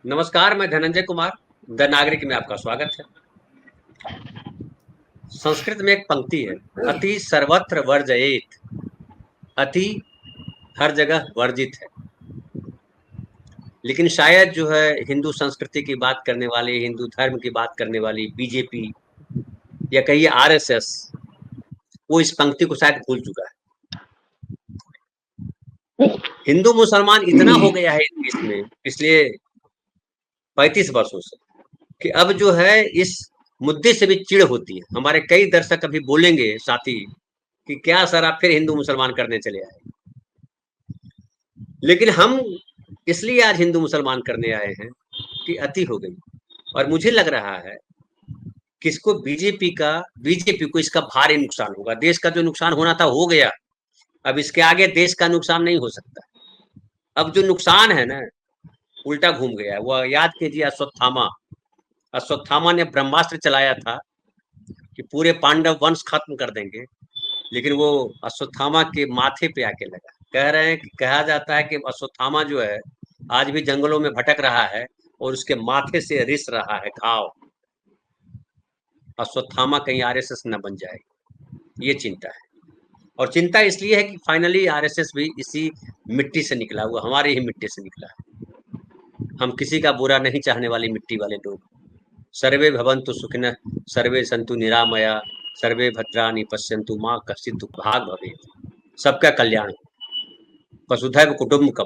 नमस्कार, मैं धनंजय कुमार, द नागरिक में आपका स्वागत है। संस्कृत में एक पंक्ति है, अति सर्वत्र वर्जयेत। अति हर जगह वर्जित है। लेकिन शायद जो है हिंदू संस्कृति की बात करने वाली, हिंदू धर्म की बात करने वाली बीजेपी या कहिए आरएसएस, वो इस पंक्ति को शायद भूल चुका है। हिंदू मुसलमान इतना हो गया है इस देश में पिछले 35 वर्षों से कि अब जो है इस मुद्दे से भी चिढ़ होती है। हमारे कई दर्शक अभी बोलेंगे साथी कि क्या सर आप फिर हिंदू मुसलमान करने चले आए। लेकिन हम इसलिए आज हिंदू मुसलमान करने आए हैं कि अति हो गई। और मुझे लग रहा है कि इसको बीजेपी को इसका भारी नुकसान होगा। देश का जो नुकसान होना था हो गया। अब इसके आगे देश का नुकसान नहीं हो सकता। अब जो नुकसान है ना, उल्टा घूम गया है। वो याद कीजिए अश्वत्थामा। अश्वत्थामा ने ब्रह्मास्त्र चलाया था कि पूरे पांडव वंश खत्म कर देंगे। लेकिन वो अश्वत्थामा के माथे पे आके लगा। कह रहे हैं कि कहा जाता है कि अश्वत्थामा जो है आज भी जंगलों में भटक रहा है और उसके माथे से रिस रहा है घाव। अश्वत्थामा कहीं आरएसएस न बन जाए, ये चिंता है। और चिंता इसलिए है कि फाइनली आरएसएस भी इसी मिट्टी से निकला हुआ, हमारे ही मिट्टी से निकला है। हम किसी का बुरा नहीं चाहने वाली मिट्टी वाले लोग। सर्वे भवन्तु सुखिनः, सर्वे सन्तु निरामया, सर्वे भद्राणि पश्यन्तु मां कश्चित् दुःखभाग् भवेत्। सबका कल्याण हो, वसुधैव कुटुम्बकम्।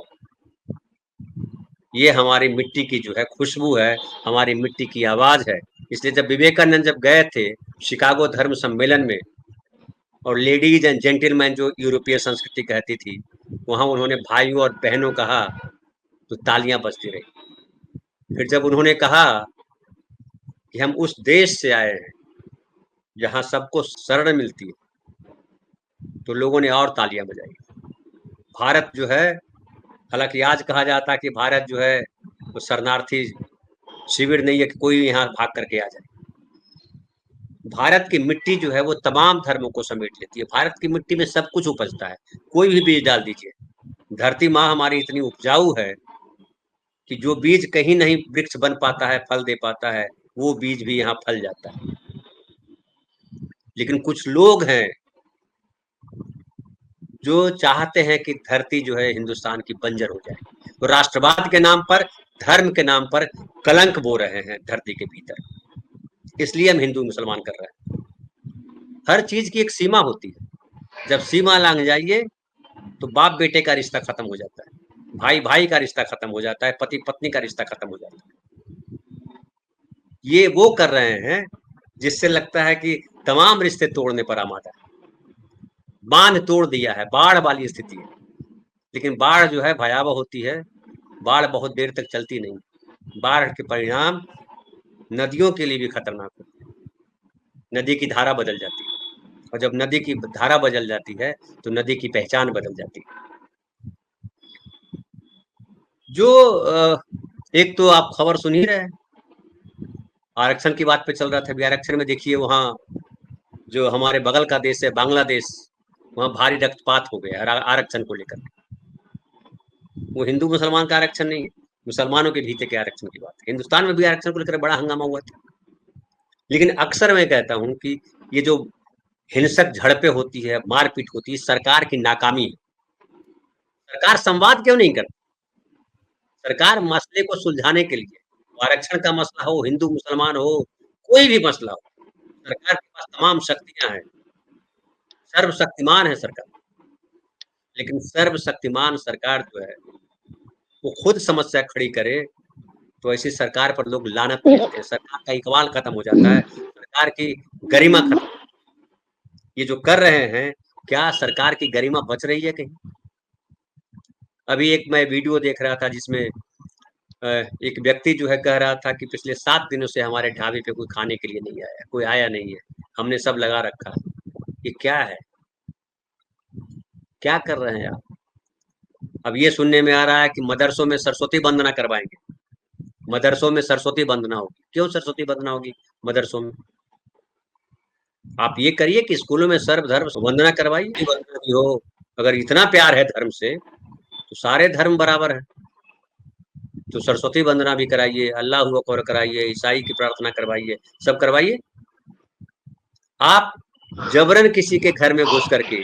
ये हमारी मिट्टी की जो है खुशबू है, हमारी मिट्टी की आवाज है। इसलिए जब विवेकानंद जब गए थे शिकागो धर्म सम्मेलन में, और लेडीज एंड जेंटलमैन जो यूरोपीय संस्कृति कहती थी, वहां उन्होंने भाइयों और बहनों कहा तो तालियां बजती रही। फिर जब उन्होंने कहा कि हम उस देश से आए हैं जहां सबको शरण मिलती है, तो लोगों ने और तालियां बजाई। भारत जो है, हालांकि आज कहा जाता है कि भारत जो है वो शरणार्थी शिविर नहीं है कि कोई यहाँ भाग करके आ जाए। भारत की मिट्टी जो है वो तमाम धर्मों को समेट लेती है। भारत की मिट्टी में सब कुछ उपजता है, कोई भी बीज डाल दीजिए। धरती माँ हमारी इतनी उपजाऊ है कि जो बीज कहीं नहीं वृक्ष बन पाता है, फल दे पाता है, वो बीज भी यहाँ फल जाता है। लेकिन कुछ लोग हैं जो चाहते हैं कि धरती जो है हिंदुस्तान की बंजर हो जाए। तो राष्ट्रवाद के नाम पर, धर्म के नाम पर कलंक बो रहे हैं धरती के भीतर। इसलिए हम हिंदू मुसलमान कर रहे हैं। हर चीज की एक सीमा होती है। जब सीमा लांघ जाइए तो बाप बेटे का रिश्ता खत्म हो जाता है, भाई भाई का रिश्ता खत्म हो जाता है, पति पत्नी का रिश्ता खत्म हो जाता है। ये वो कर रहे हैं जिससे लगता है कि तमाम रिश्ते तोड़ने पर आमादा है। बांध तोड़ दिया है, बाढ़ वाली स्थिति है। लेकिन बाढ़ जो है भयावह होती है। बाढ़ बहुत देर तक चलती नहीं। बाढ़ के परिणाम नदियों के लिए भी खतरनाक होते हैं। नदी की धारा बदल जाती है, और जब नदी की धारा बदल जाती है तो नदी की पहचान बदल जाती है। जो एक तो आप खबर सुन ही रहे हैं, आरक्षण की बात पे चल रहा था। अभी आरक्षण में देखिए, वहाँ जो हमारे बगल का देश है बांग्लादेश, वहाँ भारी रक्तपात हो गया आरक्षण को लेकर। वो हिंदू मुसलमान का आरक्षण नहीं है, मुसलमानों के भीतर के आरक्षण की बात है। हिंदुस्तान में भी आरक्षण को लेकर बड़ा हंगामा हुआ था। लेकिन अक्सर मैं कहता हूँ कि ये जो हिंसक झड़पें होती है, मारपीट होती है, सरकार की नाकामी है। सरकार संवाद क्यों नहीं करती? सरकार मसले को सुलझाने के लिए, आरक्षण का मसला हो, हिंदू मुसलमान हो, कोई भी मसला हो, सरकार के पास तमाम शक्तियां हैं। सर्वशक्तिमान है सरकार। लेकिन सर्वशक्तिमान सरकार जो है वो खुद समस्या खड़ी करे तो ऐसी सरकार पर लोग लानत भेजते हैं। सरकार का इकबाल खत्म हो जाता है, सरकार की गरिमा खत्म। ये जो कर रहे हैं, क्या सरकार की गरिमा बच रही है कहीं? अभी एक मैं वीडियो देख रहा था जिसमें एक व्यक्ति जो है कह रहा था कि पिछले 7 दिनों से हमारे ढाबे पे कोई खाने के लिए नहीं आया, कोई आया नहीं है, हमने सब लगा रखा है। ये क्या है? क्या कर रहे हैं आप? अब ये सुनने में आ रहा है कि मदरसों में सरस्वती वंदना करवाएंगे। मदरसों में सरस्वती वंदना होगी। क्यों सरस्वती वंदना होगी मदरसों में? आप ये करिए कि स्कूलों में सर्वधर्म वंदना करवाइए, वंदना भी हो। अगर इतना प्यार है धर्म से तो सारे धर्म बराबर है। तो सरस्वती वंदना भी कराइए, अल्लाहू अकबर कराइए, ईसाई की प्रार्थना करवाइए, सब करवाइए। आप जबरन किसी के घर में घुस करके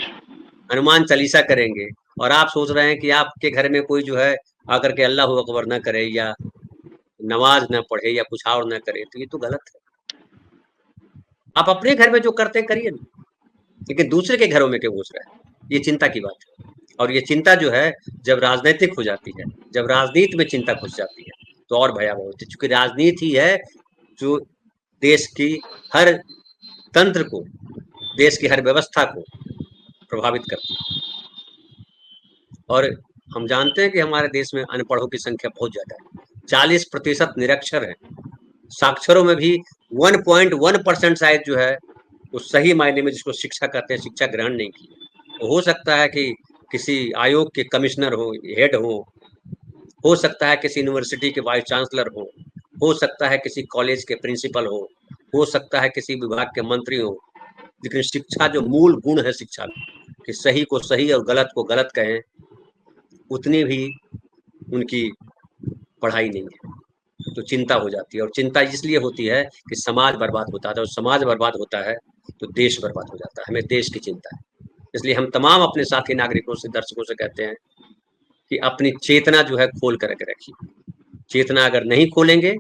हनुमान चालीसा करेंगे और आप सोच रहे हैं कि आपके घर में कोई जो है आकर के अल्लाहू अकबर ना करे या नमाज ना पढ़े या कुछ और ना करे, तो ये तो गलत है। आप अपने घर में जो करते हैं करिए ना, लेकिन दूसरे के घरों में क्यों घुस रहे हैं? ये चिंता की बात है। और ये चिंता जो है जब राजनीतिक हो जाती है, जब राजनीति में चिंता घुस जाती है, तो और भयावह होती है, क्योंकि राजनीति है जो देश की हर तंत्र को, देश की हर व्यवस्था को प्रभावित करती है। और हम जानते हैं कि हमारे देश में अनपढ़ों की संख्या बहुत ज्यादा है, 40% निरक्षर है। साक्षरों में भी 1.1% शायद जो है वो सही मायने में जिसको शिक्षा कहते हैं, शिक्षा ग्रहण नहीं की। हो सकता है कि किसी आयोग के कमिश्नर हेड हो सकता है किसी यूनिवर्सिटी के वाइस चांसलर हो सकता है किसी कॉलेज के प्रिंसिपल हो सकता है किसी विभाग के मंत्री हो, लेकिन शिक्षा जो मूल गुण है शिक्षा कि सही को सही और गलत को गलत कहें, उतनी भी उनकी पढ़ाई नहीं है। तो चिंता हो जाती है, और चिंता इसलिए होती है कि समाज बर्बाद होता है, और समाज बर्बाद होता है तो देश बर्बाद हो जाता है। हमें देश की चिंता है, इसलिए हम तमाम अपने साथी नागरिकों से, दर्शकों से कहते हैं कि अपनी चेतना जो है खोल करके रखिए। चेतना अगर नहीं खोलेंगे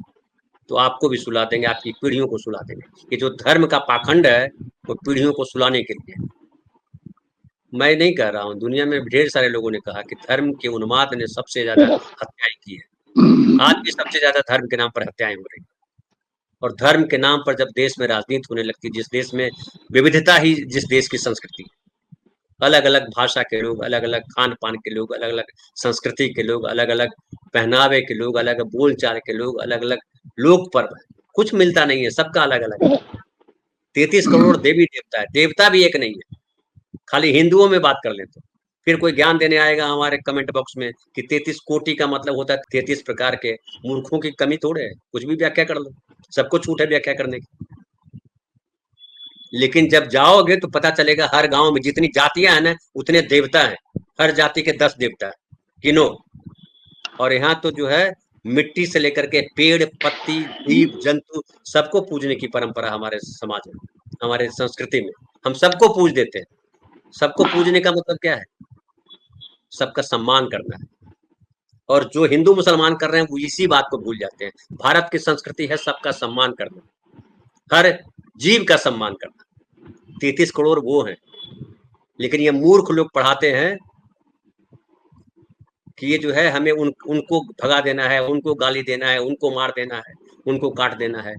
तो आपको भी सुला देंगे, आपकी पीढ़ियों को सुला देंगे। कि जो धर्म का पाखंड है वो पीढ़ियों को सुलाने के लिए। मैं नहीं कह रहा हूँ, दुनिया में ढेर सारे लोगों ने कहा कि धर्म के उन्माद ने सबसे ज्यादा हत्याएं की है। आज भी सबसे ज्यादा धर्म के नाम पर हत्याएं हो रही, और धर्म के नाम पर जब देश में राजनीति होने लगती, जिस देश में विविधता ही जिस देश की संस्कृति, अलग अलग भाषा के लोग, अलग अलग खान पान के लोग, अलग अलग संस्कृति के लोग, अलग अलग पहनावे के लोग, अलग बोल चाल के लोग, अलग अलग लोक पर्व, कुछ मिलता नहीं है, सबका अलग अलग है। 33 करोड़ देवी देवता है, देवता भी एक नहीं है। खाली हिंदुओं में बात कर ले तो फिर कोई ज्ञान देने आएगा हमारे कमेंट बॉक्स में कि 33 कोटि का मतलब होता है 33 प्रकार के। मूर्खों की कमी थोड़े है, कुछ भी व्याख्या कर लो, सबको छूट है व्याख्या करने की। लेकिन जब जाओगे तो पता चलेगा हर गांव में जितनी जातियां हैं ना उतने देवता हैं, हर जाति के 10 देवता है, गिनो। और यहाँ तो जो है मिट्टी से लेकर के पेड़ पत्ती जीव जंतु सबको पूजने की परंपरा हमारे समाज में, हमारे संस्कृति में। हम सबको पूज देते हैं। सबको पूजने का मतलब क्या है? सबका सम्मान करना है। और जो हिंदू मुसलमान कर रहे हैं वो इसी बात को भूल जाते हैं। भारत की संस्कृति है सबका सम्मान करना, हर जीव का सम्मान करना। 33 करोड़ वो हैं, लेकिन ये मूर्ख लोग पढ़ाते हैं कि ये जो है हमें उनको भगा देना है, उनको गाली देना है, उनको मार देना है, उनको काट देना है।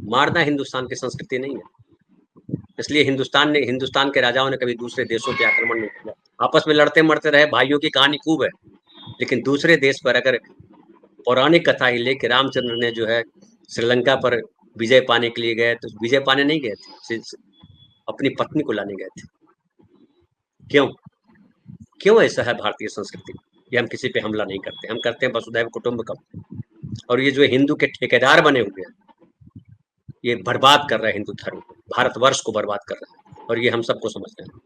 मारना हिंदुस्तान की संस्कृति नहीं है। इसलिए हिंदुस्तान के राजाओं ने कभी दूसरे देशों पे आक्रमण नहीं किया। आपस में लड़ते मरते रहे, भाइयों की कहानी खूब है। लेकिन दूसरे देश पर अगर पौराणिक कथा ही लेके रामचंद्र ने जो है श्रीलंका पर विजय पाने के लिए गए, तो विजय पाने नहीं गए थे, अपनी पत्नी को लाने गए थे। क्यों? क्यों ऐसा है भारतीय संस्कृति? ये हम किसी पे हमला नहीं करते, हम करते हैं वसुधैव कुटुंबकम। और ये जो हिंदू के ठेकेदार बने हुए हैं, ये बर्बाद कर रहे हैं हिंदू धर्म को, भारतवर्ष को बर्बाद कर रहे हैं, और ये हम सबको समझना है।